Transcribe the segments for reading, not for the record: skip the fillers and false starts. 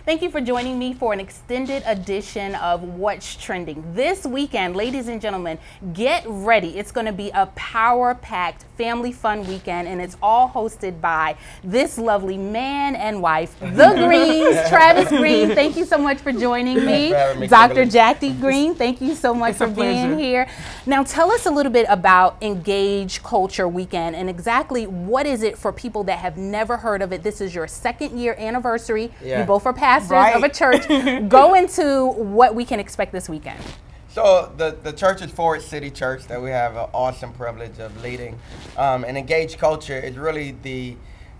Thank you for joining me for an extended edition of What's Trending. This weekend, ladies and gentlemen, get ready. It's going to be a power-packed family fun weekend, and it's all hosted by this lovely man and wife, the Greenes. Travis Greene, thank you so much for joining me. Dr. Jackie Greene, thank you so much for being here. Now, tell us a little bit about Engage Culture Weekend and exactly what is it for people that have never heard of it. This is your second year anniversary. You both are pastors of a church. Go into what we can expect this weekend. So the church is Forward City Church that we have an awesome privilege of leading. And Engage Culture is really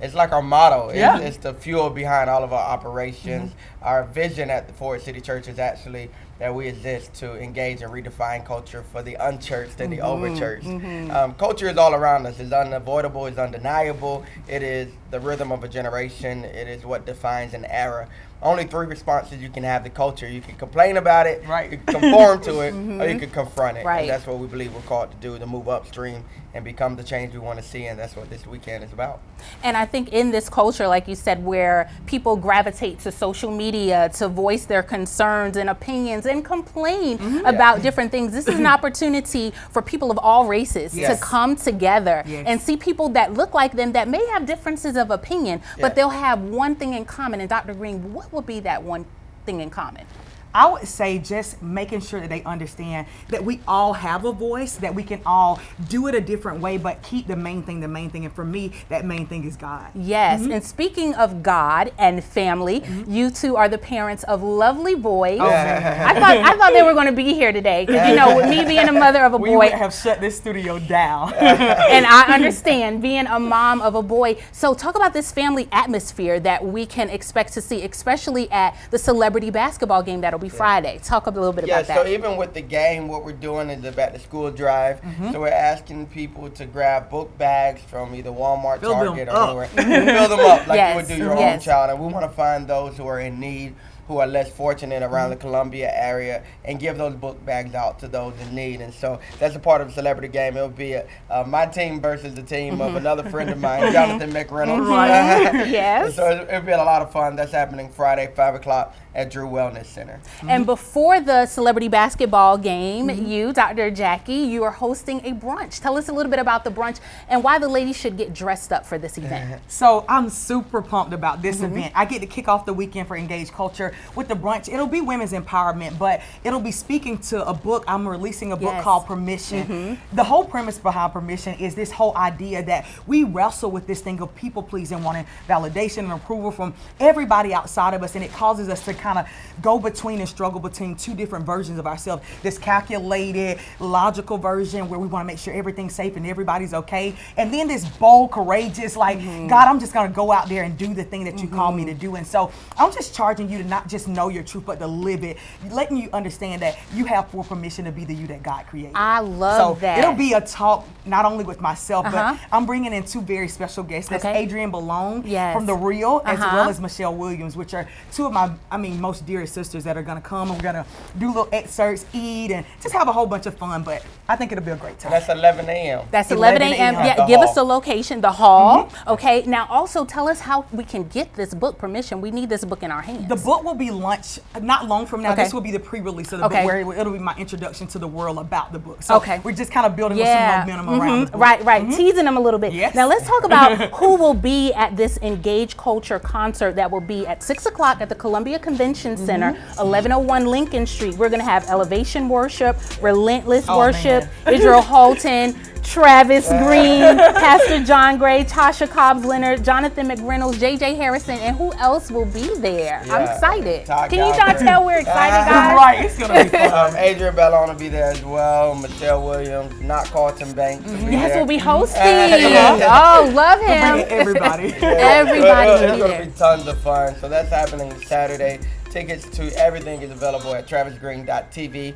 it's like our motto. It's the fuel behind all of our operations. Our vision at the Forward City Church is actually that we exist to engage and redefine culture for the unchurched and the overchurched. Culture is all around us. It's unavoidable. It's undeniable. It is the rhythm of a generation. It is what defines an era. Only three responses you can have to culture. You can complain about it, you can conform to it, or you can confront it. And that's what we believe we're called to do, to move upstream and become the change we want to see, and that's what this weekend is about. And I think in this culture, like you said, where people gravitate to social media to voice their concerns and opinions and complain about different things, this is an opportunity for people of all races to come together and see people that look like them that may have differences of opinion, but they'll have one thing in common. And Dr. Greene, what would be that one thing in common? I would say just making sure that they understand that we all have a voice, that we can all do it a different way, but keep the main thing. And for me, that main thing is God. Yes, and speaking of God and family, you two are the parents of lovely boys. I thought they were going to be here today, because you know, with me being a mother of a boy. We would have shut this studio down. And I understand being a mom of a boy. So talk about this family atmosphere that we can expect to see, especially at the celebrity basketball game that'll be Friday. Talk a little bit about that. So even with the game, what we're doing is the back to school drive. So we're asking people to grab book bags from either Walmart, Target, or anywhere. Fill them up like you would do your own child. And we want to find those who are in need, who are less fortunate around the Columbia area, and give those book bags out to those in need. And so that's a part of the celebrity game. It'll be my team versus the team of another friend of mine, Jonathan McReynolds. So it'll be a lot of fun. That's happening Friday, 5 o'clock at Drew Wellness Center. And before the celebrity basketball game, you, Dr. Jackie, you are hosting a brunch. Tell us a little bit about the brunch and why the ladies should get dressed up for this event. So I'm super pumped about this event. I get to kick off the weekend for Engage Culture with the brunch. It'll be women's empowerment, but it'll be speaking to a book. I'm releasing a book called Permission. The whole premise behind Permission is this whole idea that we wrestle with this thing of people pleasing, wanting validation and approval from everybody outside of us, and it causes us to kind of go between and struggle between two different versions of ourselves. This calculated, logical version where we want to make sure everything's safe and everybody's okay, and then this bold, courageous, like, God, I'm just going to go out there and do the thing that you call me to do. And so I'm just charging you to not just know your truth, but to live it, letting you understand that you have full permission to be the you that God created. I love that. It'll be a talk not only with myself, but I'm bringing in two very special guests. That's Adrienne Ballone from The Real, as well as Michelle Williams, which are two of my, most dearest sisters that are going to come. And we're going to do little excerpts, eat, and just have a whole bunch of fun. But I think it'll be a great time. And that's 11 a.m. That's 11 a.m. Yeah, give us the location, the hall. Okay. Now, also tell us how we can get this book, Permission. We need this book in our hands. The book will be launched not long from now. This will be the pre-release of the book, where it'll be my introduction to the world about the book. So we're just kind of building some momentum around the book. Right. Teasing them a little bit. Now, let's talk about who will be at this Engage Culture concert that will be at 6 o'clock at the Columbia Convention Center, 1101 Lincoln Street. We're going to have Elevation Worship, Relentless Worship, Israel Holton, Travis Greene, Pastor John Gray, Tasha Cobbs-Leonard, Jonathan McReynolds, JJ Harrison, and who else will be there? I'm excited. Can you not tell we're excited, guys? It's going to be fun. Adrienne Ballone will be there as well. Michelle Williams, not Carlton Banks. We'll be hosting. Oh, love him. Everybody. Everybody will be there. It's going to be tons of fun. So that's happening Saturday. Tickets to everything is available at travisgreene.tv.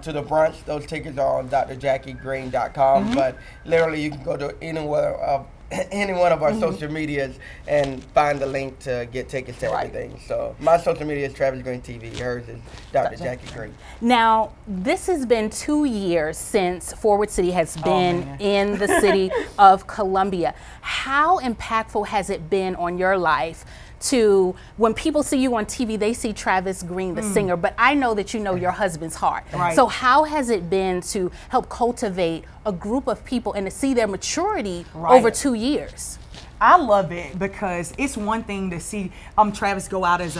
To the brunch, those tickets are on drjackiegreene.com. But literally, you can go to any one of our social medias and find the link to get tickets to everything. So my social media is Travis Greene TV. Hers is Dr. Jackie Greene. Now, this has been 2 years since Forward City has been in the city of Columbia. How impactful has it been on your life to when people see you on TV, they see Travis Greene, the singer, but I know that you know your husband's heart. Right. So how has it been to help cultivate a group of people and to see their maturity over 2 years? I love it because it's one thing to see Travis go out as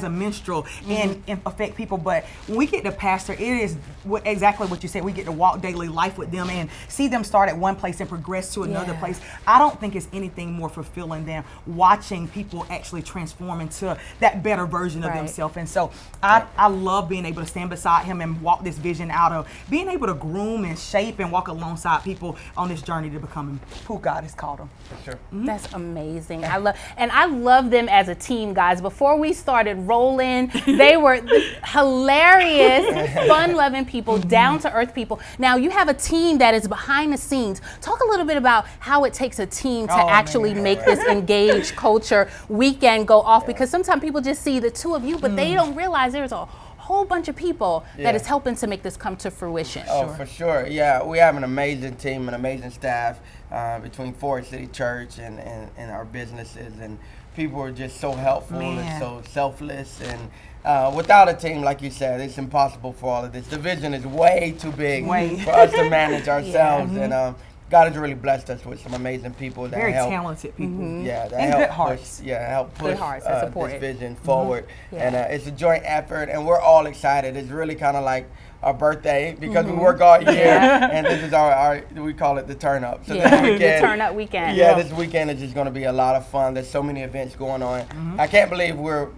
a minstrel and affect people, but when we get to pastor, it is exactly what you said. We get to walk daily life with them and see them start at one place and progress to another place. I don't think it's anything more fulfilling than watching people actually transform into that better version of themselves. And so I love being able to stand beside him and walk this vision out of being able to groom and shape and walk alongside people on this journey to becoming who God has called them. Sure. That's amazing. I love them as a team, guys. Before we started rolling, they were hilarious, fun-loving people, down-to-earth people. Now you have a team that is behind the scenes. Talk a little bit about how it takes a team to actually make this engaged culture weekend go off, because sometimes people just see the two of you, but they don't realize there's a whole bunch of people that is helping to make this come to fruition. Oh, for sure. Yeah, we have an amazing team, an amazing staff between Forest City Church and our businesses, and people are just so helpful and so selfless. And without a team, like you said, it's impossible for all of this. The vision is way too big for us to manage ourselves. And God has really blessed us with some amazing people that very help. talented people. Yeah, that and help good hearts. help push Good hearts that support this it. vision forward. And it's a joint effort, and we're all excited. It's really kind of like our birthday because we work all year, and this is our we call it the turn up. So this weekend, the turn up weekend. Yeah, this weekend is just going to be a lot of fun. There's so many events going on. I can't believe we're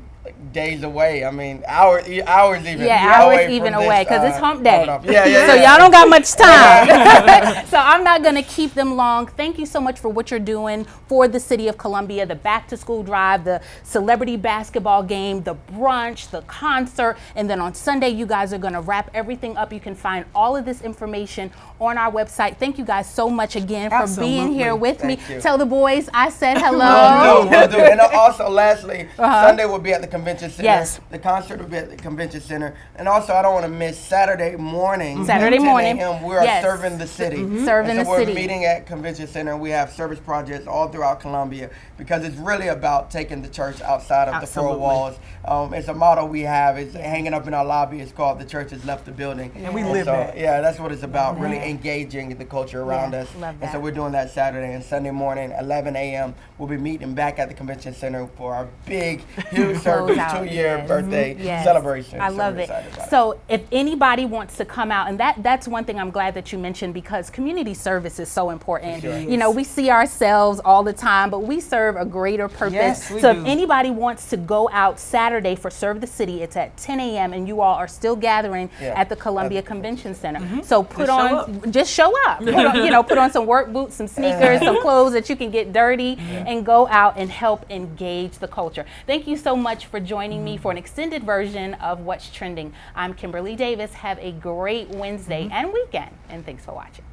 days away. I mean, hours even. Hours even away because it's hump day. So y'all don't got much time. So I'm not going to keep them long. Thank you so much for what you're doing for the city of Columbia, the back to school drive, the celebrity basketball game, the brunch, the concert, and then on Sunday you guys are going to wrap everything up. You can find all of this information on our website. Thank you guys so much again for being here with me. Tell the boys I said hello. Will do. And also, lastly, Sunday will be at the Convention Center. Yes. The concert will be at the Convention Center. And also, I don't want to miss Saturday morning. 10 a.m. We are serving the city. Serving the city. We're meeting at Convention Center. We have service projects all throughout Columbia because it's really about taking the church outside of the four walls. It's a motto we have. It's hanging up in our lobby. It's called "The Church Has Left the Building." And we live that. Yeah, that's what it's about, really engaging the culture around us. Love that. And so we're doing that Saturday and Sunday morning, 11 a.m. We'll be meeting back at the Convention Center for our big, huge service, 2-year birthday celebration. I love it. So if anybody wants to come out, and that's one thing I'm glad that you mentioned, because community service is so important. You know, we see ourselves all the time, but we serve a greater purpose. Yes, we so do. If anybody wants to go out Saturday for Serve the City, it's at 10 a.m. and you all are still gathering at the Columbia Convention Center. So just show up. Put on some work boots, some sneakers, some clothes that you can get dirty, and go out and help engage the culture. Thank you so much for joining me for an extended version of What's Trending. I'm Kimberly Davis. Have a great Wednesday and weekend, and thanks for watching.